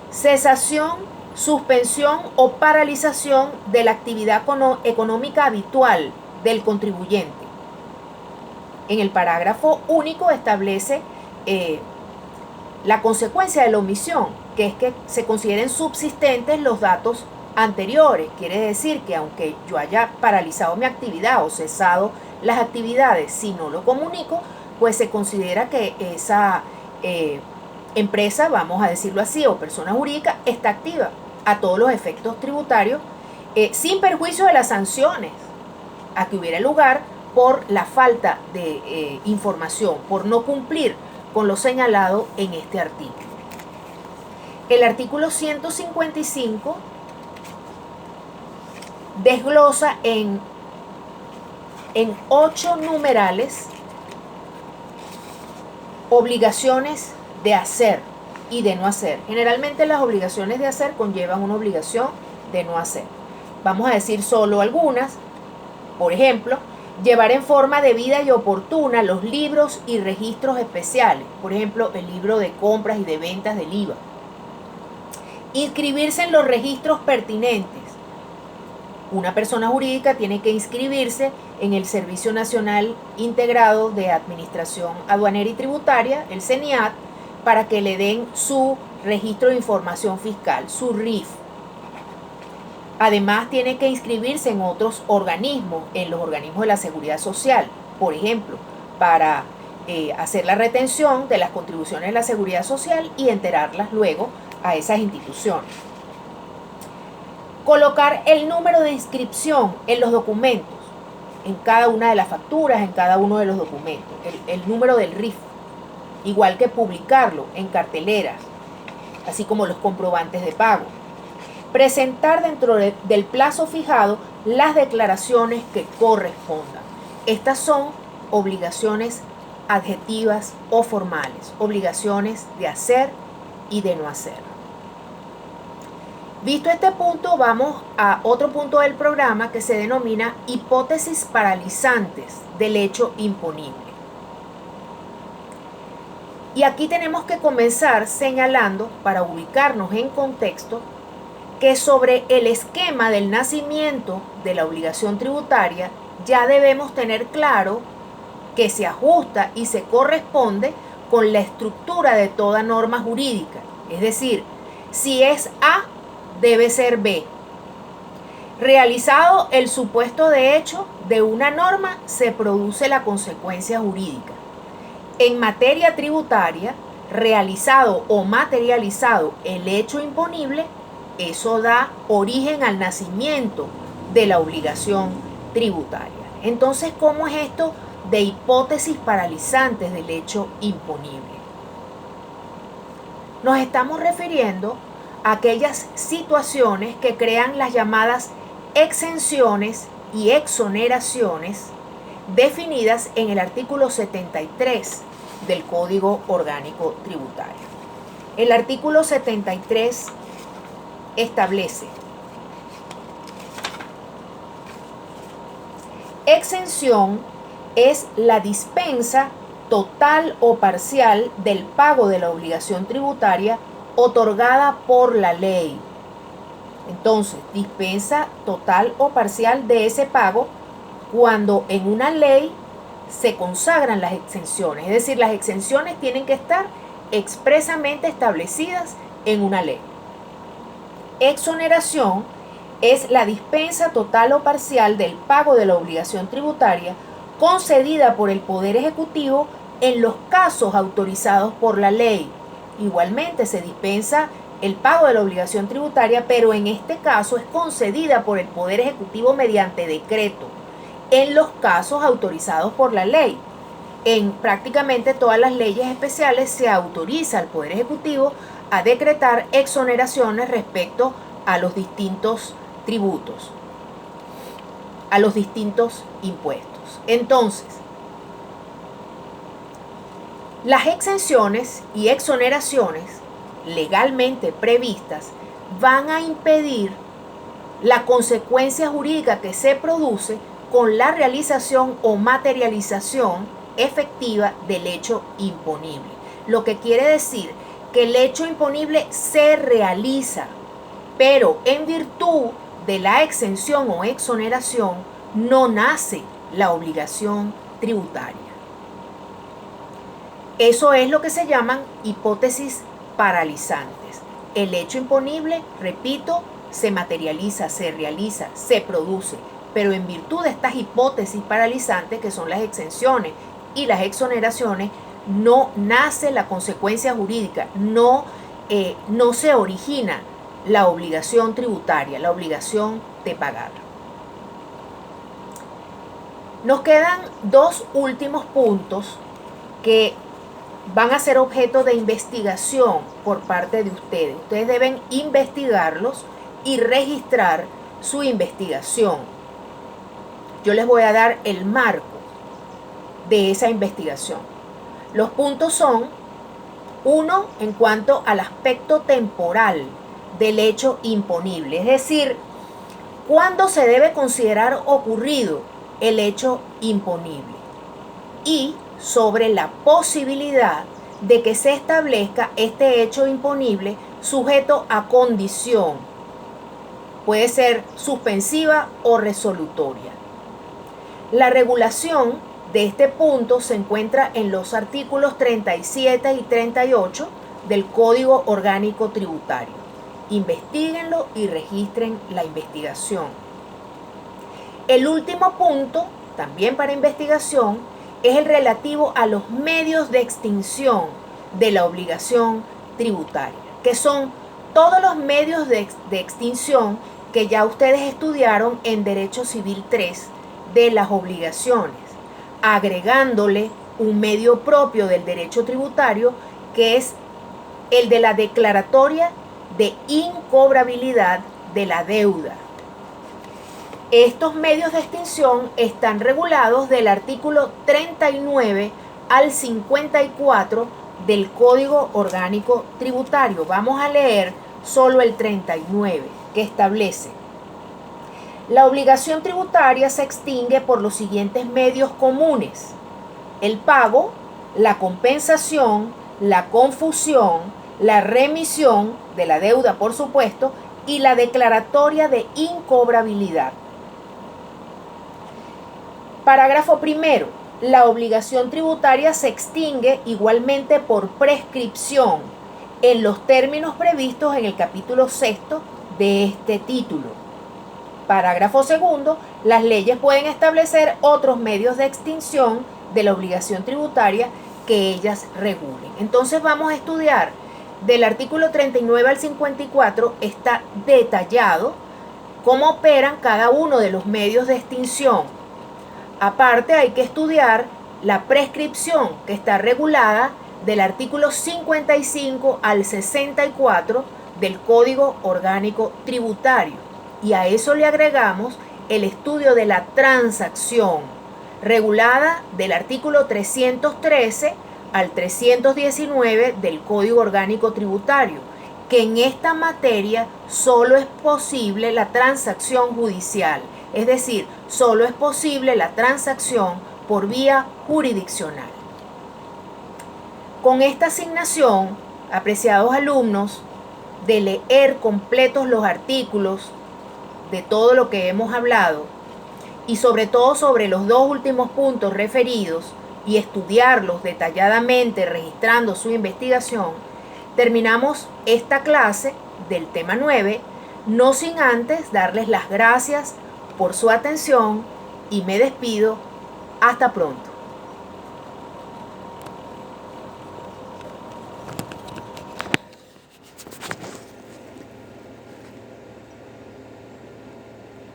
cesación, suspensión o paralización de la actividad económica habitual del contribuyente. En el parágrafo único establece la consecuencia de la omisión, que es que se consideren subsistentes los datos anteriores. Quiere decir que aunque yo haya paralizado mi actividad o cesado las actividades, si no lo comunico, pues se considera que esa empresa, vamos a decirlo así, o persona jurídica, está activa a todos los efectos tributarios, sin perjuicio de las sanciones a que hubiera lugar por la falta de información, por no cumplir con lo señalado en este artículo. El artículo 155 desglosa en 8 numerales obligaciones de hacer y de no hacer. Generalmente las obligaciones de hacer conllevan una obligación de no hacer. Vamos a decir solo algunas. Por ejemplo, llevar en forma debida y oportuna los libros y registros especiales. Por ejemplo, el libro de compras y de ventas del IVA. Inscribirse en los registros pertinentes. Una persona jurídica tiene que inscribirse en el Servicio Nacional Integrado de Administración Aduanera y Tributaria, el CENIAT, para que le den su registro de información fiscal, su RIF. Además, tiene que inscribirse en otros organismos, en los organismos de la Seguridad Social, por ejemplo, para hacer la retención de las contribuciones de la Seguridad Social y enterarlas luego a esas instituciones. Colocar el número de inscripción en los documentos, en cada una de las facturas, en cada uno de los documentos, el número del RIF, igual que publicarlo en carteleras, así como los comprobantes de pago. Presentar dentro del plazo fijado las declaraciones que correspondan. Estas son obligaciones adjetivas o formales, obligaciones de hacer y de no hacer. Visto este punto, vamos a otro punto del programa que se denomina hipótesis paralizantes del hecho imponible. Y aquí tenemos que comenzar señalando, para ubicarnos en contexto, que sobre el esquema del nacimiento de la obligación tributaria ya debemos tener claro que se ajusta y se corresponde con la estructura de toda norma jurídica. Es decir, si es A, debe ser B. Realizado el supuesto de hecho de una norma, se produce la consecuencia jurídica. En materia tributaria, realizado o materializado el hecho imponible, eso da origen al nacimiento de la obligación tributaria. Entonces, ¿cómo es esto de hipótesis paralizantes del hecho imponible? Nos estamos refiriendo a aquellas situaciones que crean las llamadas exenciones y exoneraciones definidas en el artículo 73 del Código Orgánico Tributario. El artículo 73 establece: exención es la dispensa total o parcial del pago de la obligación tributaria otorgada por la ley. Entonces, dispensa total o parcial de ese pago cuando en una ley se consagran las exenciones. Es decir, las exenciones tienen que estar expresamente establecidas en una ley. Exoneración es la dispensa total o parcial del pago de la obligación tributaria concedida por el Poder Ejecutivo en los casos autorizados por la ley. Igualmente se dispensa el pago de la obligación tributaria, pero en este caso es concedida por el Poder Ejecutivo mediante decreto, en los casos autorizados por la ley. En prácticamente todas las leyes especiales se autoriza al Poder Ejecutivo a decretar exoneraciones respecto a los distintos tributos, a los distintos impuestos. Entonces, las exenciones y exoneraciones legalmente previstas van a impedir la consecuencia jurídica que se produce con la realización o materialización efectiva del hecho imponible. Lo que quiere decir que el hecho imponible se realiza, pero en virtud de la exención o exoneración no nace la obligación tributaria. Eso es lo que se llaman hipótesis paralizantes. El hecho imponible, repito, se materializa, se realiza, se produce, pero en virtud de estas hipótesis paralizantes, que son las exenciones y las exoneraciones, no nace la consecuencia jurídica, no se origina la obligación tributaria, la obligación de pagar. Nos quedan dos últimos puntos que van a ser objeto de investigación por parte de ustedes. Ustedes deben investigarlos y registrar su investigación. Yo les voy a dar el marco de esa investigación. Los puntos son: 1, en cuanto al aspecto temporal del hecho imponible, es decir, ¿cuándo se debe considerar ocurrido el hecho imponible? Y sobre la posibilidad de que se establezca este hecho imponible sujeto a condición. Puede ser suspensiva o resolutoria. La regulación de este punto se encuentra en los artículos 37 y 38 del Código Orgánico Tributario. Investíguenlo y registren la investigación. El último punto, también para investigación, es el relativo a los medios de extinción de la obligación tributaria, que son todos los medios de extinción que ya ustedes estudiaron en Derecho Civil 3 de las obligaciones, agregándole un medio propio del derecho tributario, que es el de la declaratoria de incobrabilidad de la deuda. Estos medios de extinción están regulados del artículo 39 al 54 del Código Orgánico Tributario. Vamos a leer solo el 39, que establece: la obligación tributaria se extingue por los siguientes medios comunes: el pago, la compensación, la confusión, la remisión de la deuda, por supuesto, y la declaratoria de incobrabilidad. Parágrafo primero. La obligación tributaria se extingue igualmente por prescripción en los términos previstos en el capítulo 6 de este título. Parágrafo segundo. Las leyes pueden establecer otros medios de extinción de la obligación tributaria que ellas regulen. Entonces vamos a estudiar del artículo 39 al 54. Está detallado cómo operan cada uno de los medios de extinción. Aparte, hay que estudiar la prescripción, que está regulada del artículo 55 al 64 del Código Orgánico Tributario. Y a eso le agregamos el estudio de la transacción, regulada del artículo 313 al 319 del Código Orgánico Tributario, que en esta materia solo es posible la transacción judicial. Es decir, solo es posible la transacción por vía jurisdiccional. Con esta asignación, apreciados alumnos, de leer completos los artículos de todo lo que hemos hablado, y sobre todo sobre los dos últimos puntos referidos, y estudiarlos detalladamente registrando su investigación, terminamos esta clase del tema 9, no sin antes darles las gracias por su atención y me despido. Hasta pronto.